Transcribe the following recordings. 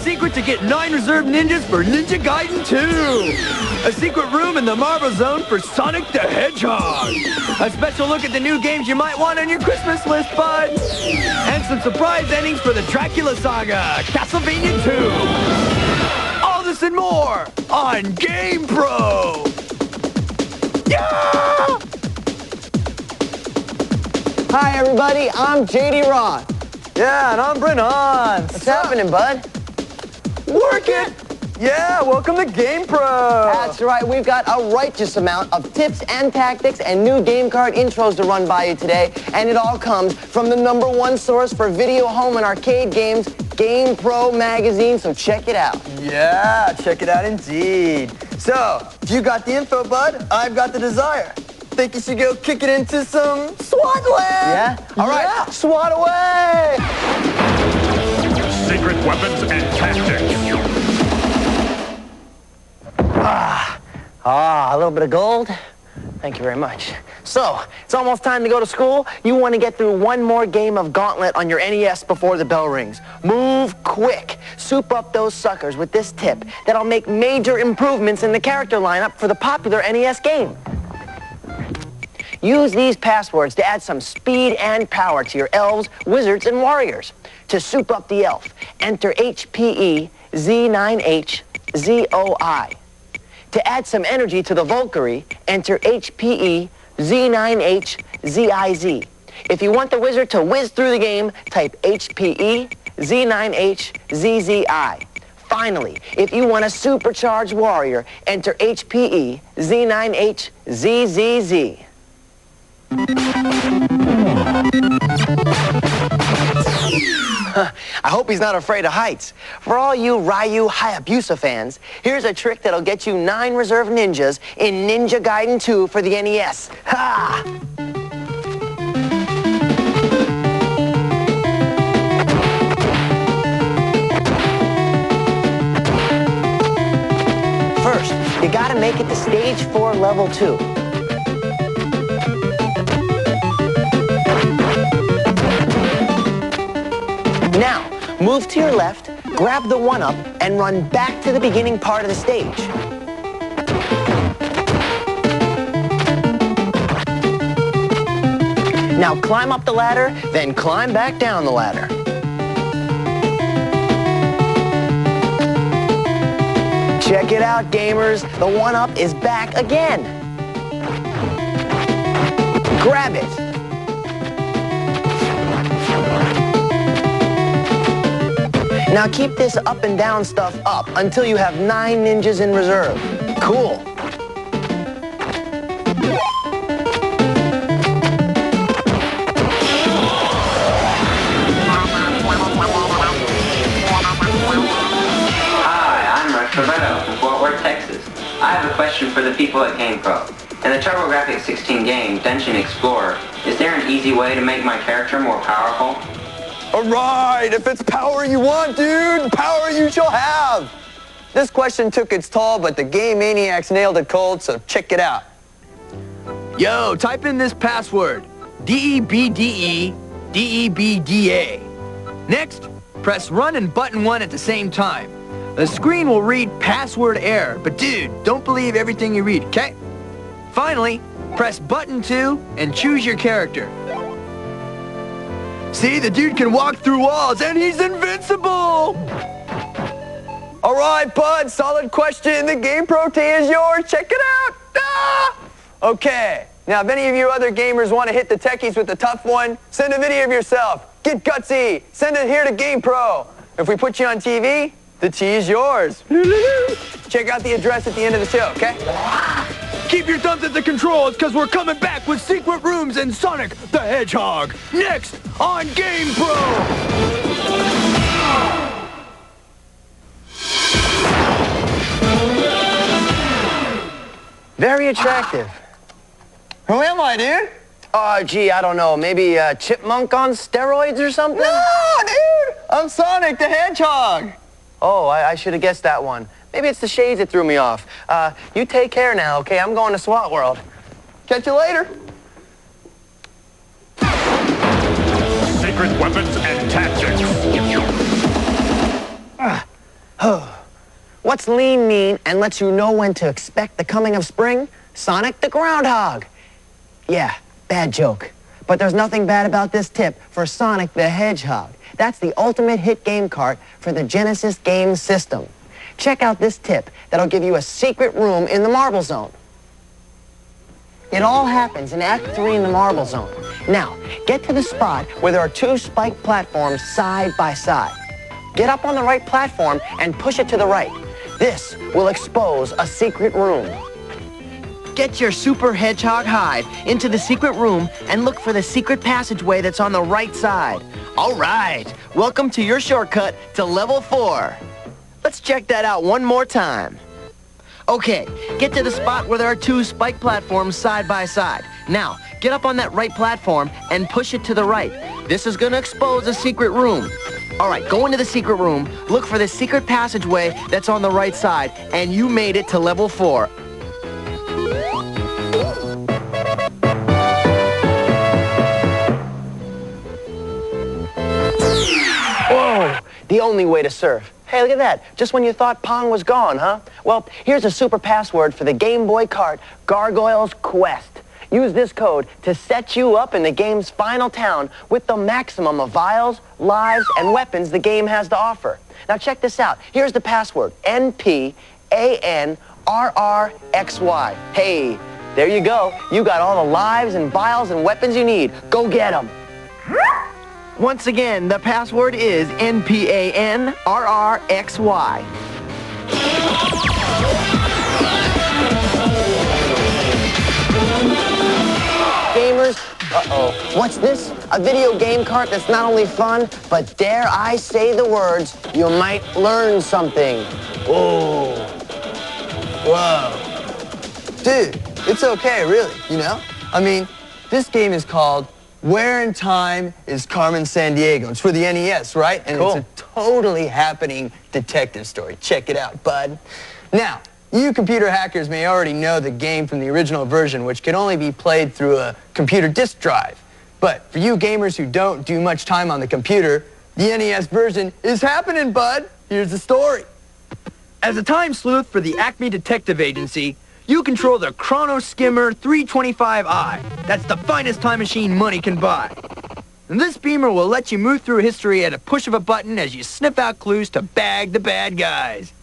secret to get 9 reserved ninjas for Ninja Gaiden 2. A secret room in the Marble Zone for Sonic the Hedgehog. A special look at the new games you might want on your Christmas list, bud. And some surprise endings for the Dracula Saga, Castlevania 2. All this and more on GamePro. Yeah! Hi, everybody. I'm JD Roth. Yeah, and I'm Brennan. What's happening, bud? Work it! Yeah, welcome to GamePro. That's right. We've got a righteous amount of tips and tactics and new game card intros to run by you today. And it all comes from the #1 source for video, home, and arcade games, GamePro magazine. So check it out. Yeah, check it out indeed. So, if you got the info, bud, I've got the desire. Think you should go kick it into some SWAT land? Yeah? All right, Yeah. SWAT away! Secret weapons and tactics. A little bit of gold. Thank you very much. So, it's almost time to go to school. You want to get through one more game of Gauntlet on your NES before the bell rings. Move quick. Soup up those suckers with this tip that'll make major improvements in the character lineup for the popular NES game. Use these passwords to add some speed and power to your elves, wizards, and warriors. To soup up the elf, enter HPE Z9H ZOI. To add some energy to the Valkyrie, enter HPE Z9H ZIZ. If you want the wizard to whiz through the game, type HPE Z9H ZZI. Finally, if you want a supercharged warrior, enter HPE Z9H ZZZ. I hope he's not afraid of heights. For all you Ryu Hayabusa fans, here's a trick that'll get you 9 reserve ninjas in Ninja Gaiden 2 for the NES. Ha! First, you gotta make it to stage 4, level 2. Now, move to your left, grab the 1-up, and run back to the beginning part of the stage. Now climb up the ladder, then climb back down the ladder. Check it out, gamers. The 1-up is back again. Grab it. Now keep this up and down stuff up until you have 9 ninjas in reserve. Cool. Hi, I'm Roberto from Fort Worth, Texas. I have a question for the people at GamePro. In the TurboGrafx 16 game, Dungeon Explorer, is there an easy way to make my character more powerful? All right, if it's power you want, dude, power you shall have. This question took its toll, but the game maniacs nailed it cold, so check it out. Yo, type in this password, DEBDE DEBDA. Next, press run and button 1 at the same time. The screen will read password error, but dude, don't believe everything you read, okay? Finally, press button 2 and choose your character. See, the dude can walk through walls and he's invincible! All right, bud, solid question. The GamePro T is yours. Check it out. Ah! Okay, now if any of you other gamers want to hit the techies with the tough one, send a video of yourself. Get gutsy. Send it here to GamePro. If we put you on TV, the T is yours. Check out the address at the end of the show, okay? Keep your thumbs at the controls, because we're coming back with secret rooms and Sonic the Hedgehog. Next on GamePro. Very attractive. Who am I, dude? Oh, gee, I don't know. Maybe a chipmunk on steroids or something? No, dude! I'm Sonic the Hedgehog. Oh, I should have guessed that one. Maybe it's the shades that threw me off. You take care now, okay? I'm going to SWAT World. Catch you later. Secret weapons and tactics. What's lean, mean, and lets you know when to expect the coming of spring? Sonic the Groundhog. Yeah, bad joke. But there's nothing bad about this tip for Sonic the Hedgehog. That's the ultimate hit game cart for the Genesis game system. Check out this tip that'll give you a secret room in the Marble Zone. It all happens in Act 3 in the Marble Zone. Now, get to the spot where there are two spiked platforms side by side. Get up on the right platform and push it to the right. This will expose a secret room. Get your Super Hedgehog hide into the secret room and look for the secret passageway that's on the right side. All right, welcome to your shortcut to level 4. Let's check that out one more time. Okay, get to the spot where there are two spiked platforms side by side. Now, get up on that right platform and push it to the right. This is gonna expose a secret room. All right, go into the secret room, look for the secret passageway that's on the right side, and you made it to level 4. Whoa, the only way to surf. Hey, look at that. Just when you thought Pong was gone, huh? Well, here's a super password for the Game Boy cart, Gargoyle's Quest. Use this code to set you up in the game's final town with the maximum of vials, lives, and weapons the game has to offer. Now check this out. Here's the password, NPANRRXY. Hey, there you go. You got all the lives and vials and weapons you need. Go get them. Once again, the password is NPANRRXY. Gamers, what's this? A video game cart that's not only fun, but dare I say the words, you might learn something. Oh. Whoa. Dude, it's okay, really, you know? I mean, this game is called Where in Time is Carmen Sandiego? It's for the NES, right? And cool. It's a totally happening detective story. Check it out, bud. Now, you computer hackers may already know the game from the original version, which can only be played through a computer disk drive. But for you gamers who don't do much time on the computer, the NES version is happening, bud. Here's the story. As a time sleuth for the Acme Detective Agency, you control the Chrono Skimmer 325i. That's the finest time machine money can buy. And this beamer will let you move through history at a push of a button as you sniff out clues to bag the bad guys.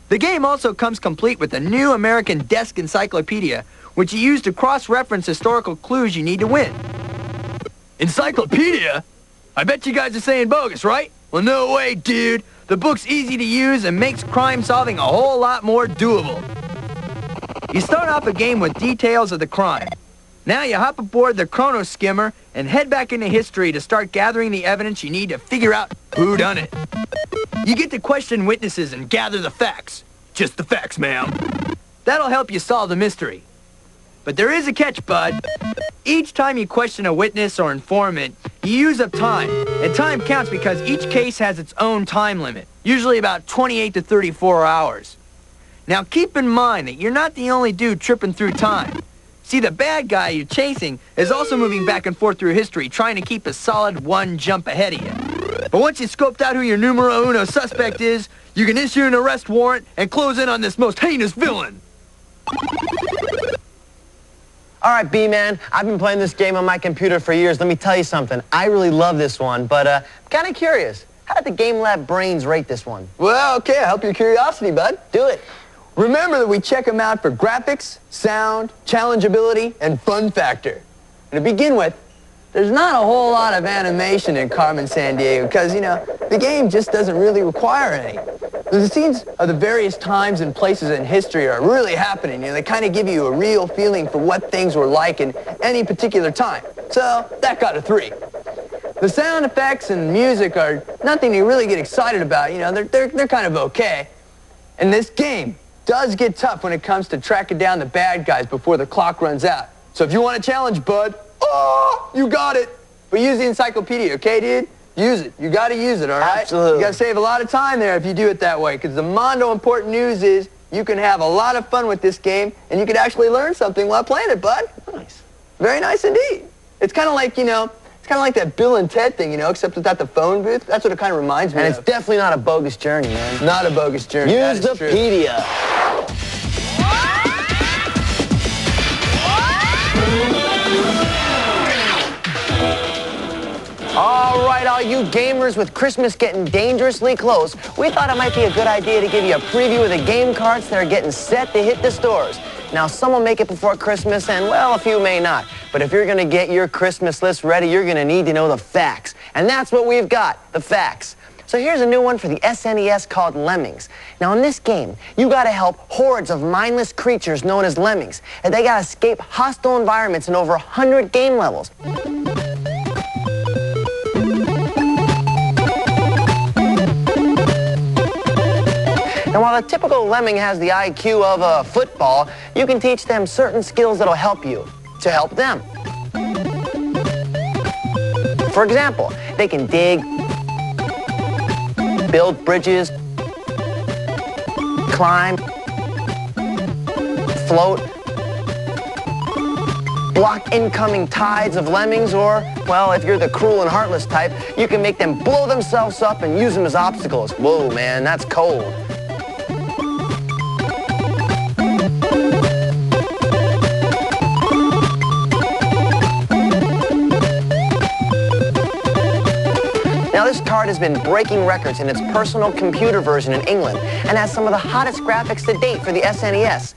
The game also comes complete with the new American Desk Encyclopedia, which you use to cross-reference historical clues you need to win. Encyclopedia? I bet you guys are saying bogus, right? Well, no way, dude. The book's easy to use and makes crime solving a whole lot more doable. You start off a game with details of the crime. Now you hop aboard the Chrono Skimmer and head back into history to start gathering the evidence you need to figure out who done it. You get to question witnesses and gather the facts. Just the facts, ma'am. That'll help you solve the mystery. But there is a catch, bud. Each time you question a witness or informant, you use up time. And time counts because each case has its own time limit, usually about 28 to 34 hours. Now keep in mind that you're not the only dude tripping through time. See, the bad guy you're chasing is also moving back and forth through history, trying to keep a solid one jump ahead of you. But once you've scoped out who your numero uno suspect is, you can issue an arrest warrant and close in on this most heinous villain. All right, B-Man, I've been playing this game on my computer for years. Let me tell you something. I really love this one, but I'm kind of curious. How did the Game Lab brains rate this one? Well, okay, I'll help your curiosity, bud. Do it. Remember that we check them out for graphics, sound, challengeability, and fun factor. And to begin with, there's not a whole lot of animation in Carmen Sandiego because, you know, the game just doesn't really require any. The scenes of the various times and places in history are really happening. You know, they kind of give you a real feeling for what things were like in any particular time. So that got a 3. The sound effects and music are nothing to really get excited about. You know, they're kind of okay. And this game does get tough when it comes to tracking down the bad guys before the clock runs out. So if you want a challenge, bud, oh, you got it. But use the encyclopedia, okay, dude? Use it. You got to use it, all right? Absolutely. You got to save a lot of time there if you do it that way, because the mondo important news is you can have a lot of fun with this game, and you can actually learn something while playing it, bud. Nice. Very nice indeed. It's kind of like, you know, It's kind of like that Bill and Ted thing, you know, except without the phone booth. That's what it kind of reminds me of. And it's definitely not a bogus journey, man. Not a bogus journey. Use the pedia. All right, all you gamers, with Christmas getting dangerously close, we thought it might be a good idea to give you a preview of the game carts that are getting set to hit the stores. Now, some will make it before Christmas, and, well, a few may not. But if you're going to get your Christmas list ready, you're going to need to know the facts. And that's what we've got, the facts. So here's a new one for the SNES called Lemmings. Now, in this game, you got to help hordes of mindless creatures known as lemmings, and they got to escape hostile environments in over 100 game levels. And while the typical lemming has the IQ of a football, you can teach them certain skills that'll help you to help them. For example, they can dig, build bridges, climb, float, block incoming tides of lemmings, or, well, if you're the cruel and heartless type, you can make them blow themselves up and use them as obstacles. Whoa, man, that's cold. Now, this card has been breaking records in its personal computer version in England and has some of the hottest graphics to date for the SNES.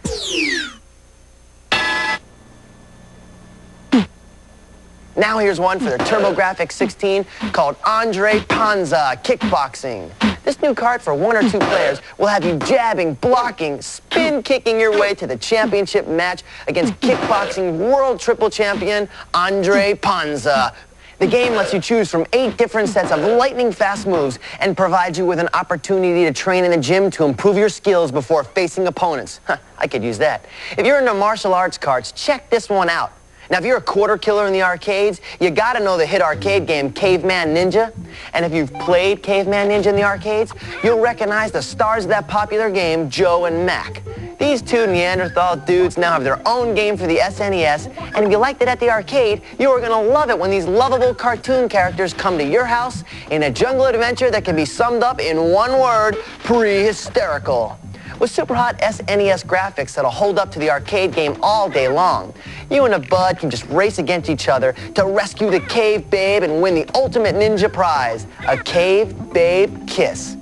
Now here's one for the TurboGrafx 16 called Andre Panza Kickboxing. This new card for 1 or 2 players will have you jabbing, blocking, spin kicking your way to the championship match against kickboxing world triple champion Andre Panza. The game lets you choose from 8 different sets of lightning-fast moves and provides you with an opportunity to train in the gym to improve your skills before facing opponents. I could use that. If you're into martial arts cards, check this one out. Now, if you're a quarter killer in the arcades, you gotta know the hit arcade game Caveman Ninja. And if you've played Caveman Ninja in the arcades, you'll recognize the stars of that popular game, Joe and Mac. These 2 Neanderthal dudes now have their own game for the SNES, and if you liked it at the arcade, you are gonna love it when these lovable cartoon characters come to your house in a jungle adventure that can be summed up in one word: pre-hysterical. With super hot SNES graphics that'll hold up to the arcade game all day long, you and a bud can just race against each other to rescue the cave babe and win the ultimate ninja prize, a cave babe kiss.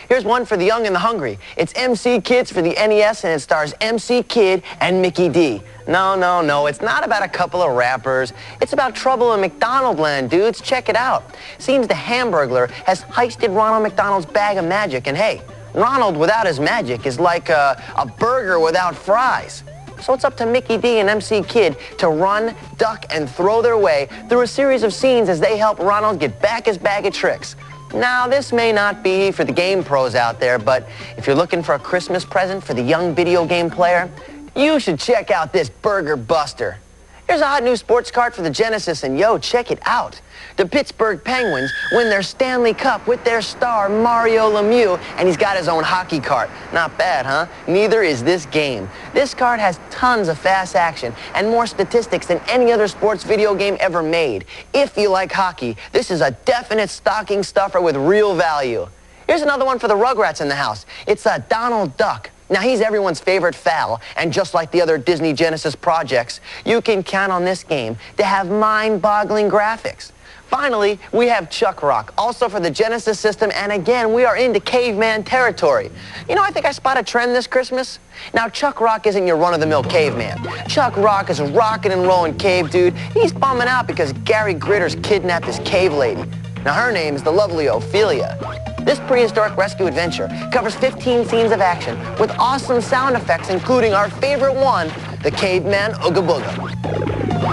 Here's one for the young and the hungry. It's MC Kids for the NES, and it stars MC Kid and Mickey D. No, it's not about a couple of rappers. It's about trouble in McDonaldland, dudes. Check it out. Seems the Hamburglar has heisted Ronald McDonald's bag of magic, and hey, Ronald without his magic is like a burger without fries. So it's up to Mickey D and MC Kid to run, duck, and throw their way through a series of scenes as they help Ronald get back his bag of tricks. Now, this may not be for the game pros out there, but if you're looking for a Christmas present for the young video game player, you should check out this Burger Buster. Here's a hot new sports card for the Genesis, and yo, check it out. The Pittsburgh Penguins win their Stanley Cup with their star Mario Lemieux, and he's got his own hockey card. Not bad, huh? Neither is this game. This card has tons of fast action and more statistics than any other sports video game ever made. If you like hockey, this is a definite stocking stuffer with real value. Here's another one for the Rugrats in the house. It's a Donald Duck. Now, he's everyone's favorite fowl, and just like the other Disney Genesis projects, you can count on this game to have mind-boggling graphics. Finally, we have Chuck Rock, also for the Genesis system, and again, we are into caveman territory. You know, I think I spot a trend this Christmas. Now, Chuck Rock isn't your run-of-the-mill caveman. Chuck Rock is a rockin' and rollin' cave dude. He's bumming out because Gary Gritter's kidnapped his cave lady. Now, her name is the lovely Ophelia. This prehistoric rescue adventure covers 15 scenes of action with awesome sound effects, including our favorite one, the caveman Ooga Booga.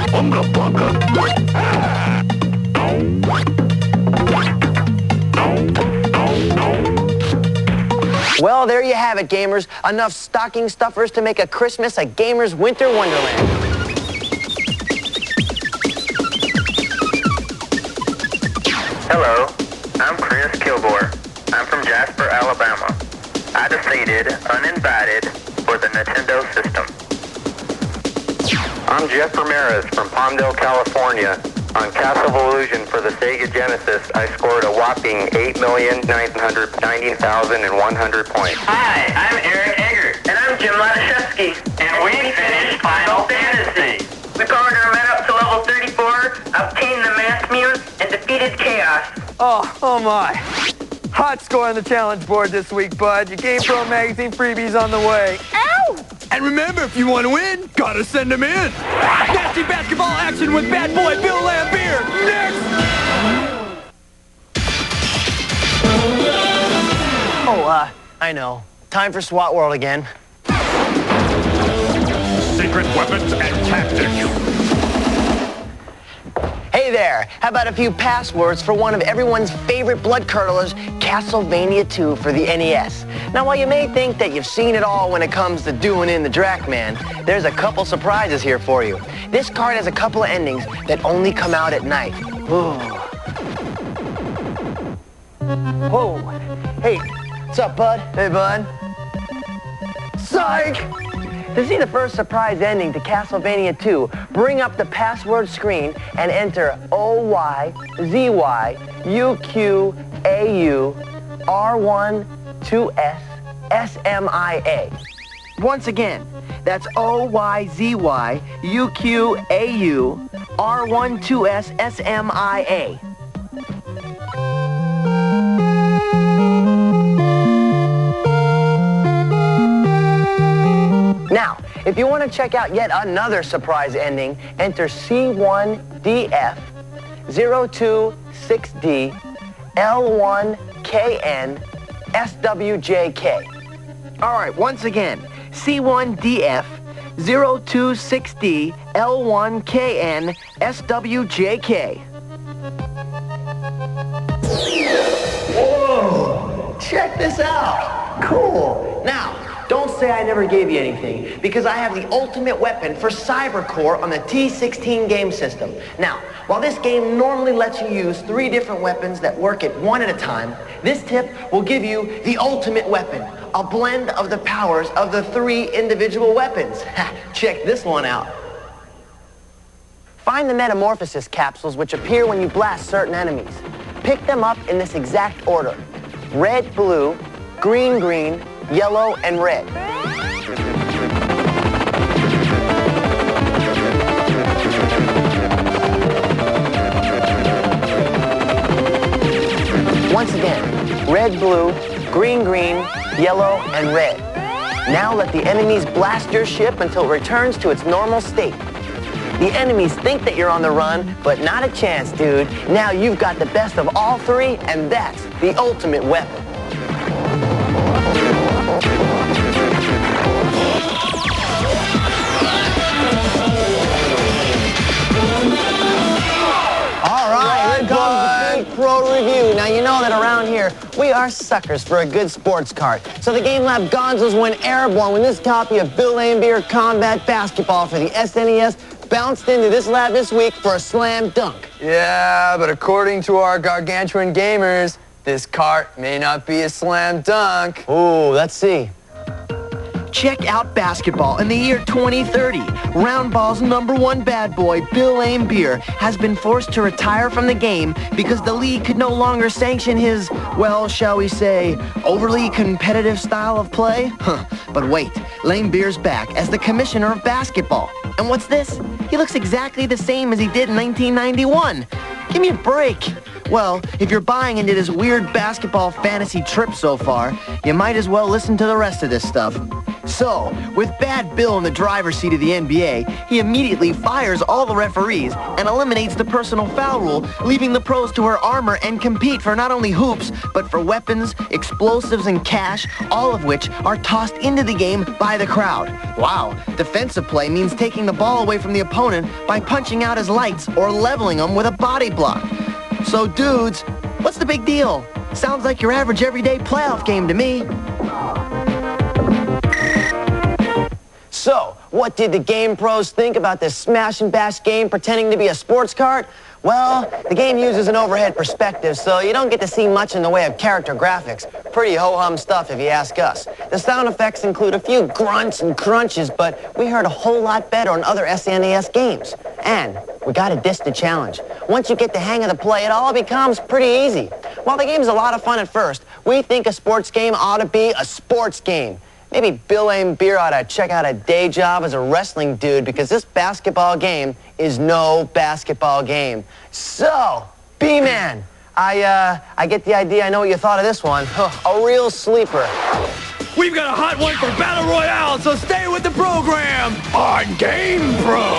Ooga Booga. Well, there you have it, gamers. Enough stocking stuffers to make a Christmas a gamer's winter wonderland. Hello, I'm Chris Kilgore. I'm from Jasper, Alabama. I defeated Uninvited for the Nintendo system. I'm Jeff Ramirez from Palmdale, California. On Castle of Illusion for the Sega Genesis, I scored a whopping 8,990,100 points. Hi, I'm Eric Eggert. And I'm Jim Latashevsky. And we finished Final Fantasy. We powered our men up to level 34, obtained the Mass Mute, and defeated Chaos. Oh my. Hot score on the challenge board this week, bud. Your GamePro magazine freebie's on the way. Ow! And remember, if you want to win, gotta send them in. Nasty basketball action with bad boy Bill Lambier. Next! Oh, I know. Time for SWAT World again. Secret weapons and tactics. Hey there, how about a few passwords for one of everyone's favorite blood curdlers, Castlevania 2 for the NES. Now, while you may think that you've seen it all when it comes to doing in the Dracman, there's a couple surprises here for you. This card has a couple of endings that only come out at night. Ooh. Whoa. Hey, what's up, bud? Hey, bud. Psych! To see the first surprise ending to Castlevania 2, bring up the password screen and enter OYZYUQAUR12SSMIA. Once again, that's OYZYUQAUR12SSMIA. Now, if you want to check out yet another surprise ending, enter C1DF 026D L1KN SWJK. All right, once again, C1DF 026D L1KN SWJK. Whoa! Check this out. Cool. Now, don't say I never gave you anything, because I have the ultimate weapon for Cybercore on the T16 game system. Now, while this game normally lets you use 3 different weapons that work at one at a time, this tip will give you the ultimate weapon, a blend of the powers of the 3 individual weapons. Check this one out. Find the Metamorphosis capsules which appear when you blast certain enemies. Pick them up in this exact order: red, blue, green, green, yellow, and red. Once again, red, blue, green, green, yellow, and red. Now let the enemies blast your ship until it returns to its normal state. The enemies think that you're on the run, but not a chance, dude. Now you've got the best of all 3, and that's the ultimate weapon. Pro review. Now, you know that around here, we are suckers for a good sports card. So the Game Lab Gonzos went airborne when this copy of Bill Lambier Combat Basketball for the SNES bounced into this lab this week for a slam dunk. Yeah, but according to our gargantuan gamers, this cart may not be a slam dunk. Ooh, let's see. Check out basketball in the year 2030. Roundball's #1 bad boy, Bill Lambier, has been forced to retire from the game because the league could no longer sanction his, well, shall we say, overly competitive style of play? But wait, Lambier's back as the commissioner of basketball. And what's this? He looks exactly the same as he did in 1991. Give me a break. Well, if you're buying into this weird basketball fantasy trip so far, you might as well listen to the rest of this stuff. So, with Bad Bill in the driver's seat of the NBA, he immediately fires all the referees and eliminates the personal foul rule, leaving the pros to wear armor and compete for not only hoops, but for weapons, explosives, and cash, all of which are tossed into the game by the crowd. Wow, defensive play means taking the ball away from the opponent by punching out his lights or leveling them with a body block. So, dudes, what's the big deal? Sounds like your average everyday playoff game to me. So, What did the Game Pros think about this smash and bash game pretending to be a sports cart? Well, the game uses an overhead perspective, so you don't get to see much in the way of character graphics. Pretty ho-hum stuff, if you ask us. The sound effects include a few grunts and crunches, but we heard a whole lot better on other SNES games. And we got to dish the challenge. Once you get the hang of the play, it all becomes pretty easy. While the game's a lot of fun at first, we think a sports game ought to be a sports game. Maybe Bill Beer ought to check out a day job as a wrestling dude, because this basketball game is no basketball game. So, B-Man, I get the idea. I know what you thought of this one. A real sleeper. We've got a hot one for Battle Royale, so stay with the program on GamePro.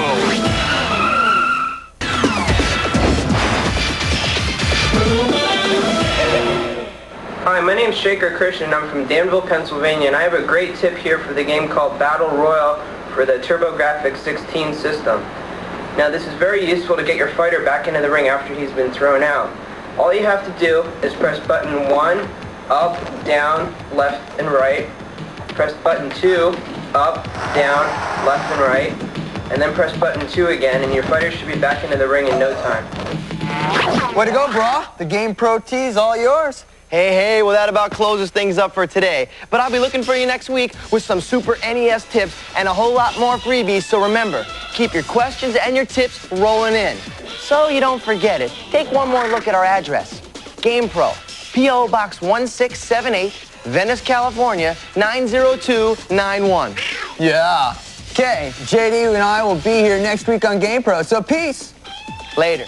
Hi, my name's Shaker Christian, and I'm from Danville, Pennsylvania, and I have a great tip here for the game called Battle Royale for the TurboGrafx 16 system. Now, this is very useful to get your fighter back into the ring after he's been thrown out. All you have to do is press button 1, up, down, left, and right. Press button 2, up, down, left, and right. And then press button 2 again, and your fighter should be back into the ring in no time. Way to go, brah. The GamePro tee's all yours. Hey, well, that about closes things up for today. But I'll be looking for you next week with some Super NES tips and a whole lot more freebies. So remember, keep your questions and your tips rolling in. So you don't forget it, take one more look at our address. GamePro, P.O. Box 1678, Venice, California, 90291. Yeah. Okay, JD and I will be here next week on GamePro, so peace. Later.